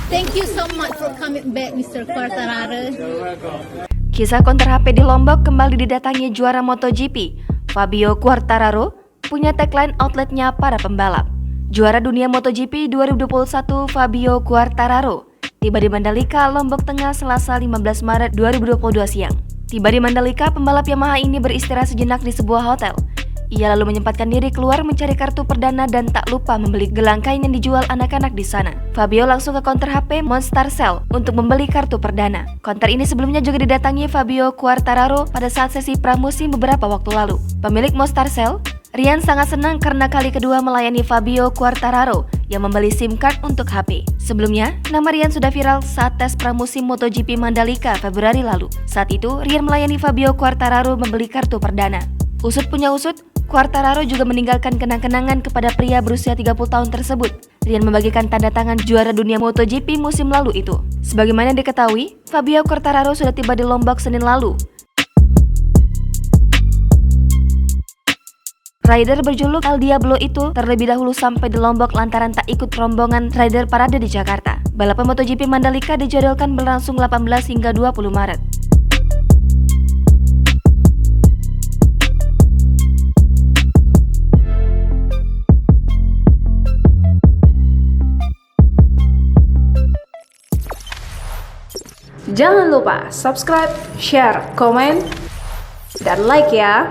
Thank you so much for coming back, Mr. Quartararo. Kisah konter HP di Lombok kembali didatangi juara MotoGP. Fabio Quartararo punya tagline outletnya para pembalap. Juara dunia MotoGP 2021 Fabio Quartararo tiba di Mandalika, Lombok Tengah Selasa 15 Maret 2022 siang. Tiba di Mandalika, pembalap Yamaha ini beristirahat sejenak di sebuah hotel. Ia lalu menyempatkan diri keluar mencari kartu perdana dan tak lupa membeli gelang kain yang dijual anak-anak di sana. Fabio langsung ke counter HP Monster Cell untuk membeli kartu perdana. Counter ini sebelumnya juga didatangi Fabio Quartararo pada saat sesi pramusim beberapa waktu lalu. Pemilik Monster Cell, Rian, sangat senang karena kali kedua melayani Fabio Quartararo yang membeli SIM card untuk HP. Sebelumnya, nama Rian sudah viral saat tes pramusim MotoGP Mandalika Februari lalu. Saat itu, Rian melayani Fabio Quartararo membeli kartu perdana. Usut punya usut, Quartararo juga meninggalkan kenang-kenangan kepada pria berusia 30 tahun tersebut. Rian membagikan tanda tangan juara dunia MotoGP musim lalu itu. Sebagaimana diketahui, Fabio Quartararo sudah tiba di Lombok Senin lalu. Rider berjuluk El Diablo itu terlebih dahulu sampai di Lombok lantaran tak ikut rombongan rider parade di Jakarta. Balapan MotoGP Mandalika dijadwalkan berlangsung 18 hingga 20 Maret. Jangan lupa subscribe, share, komen, dan like ya.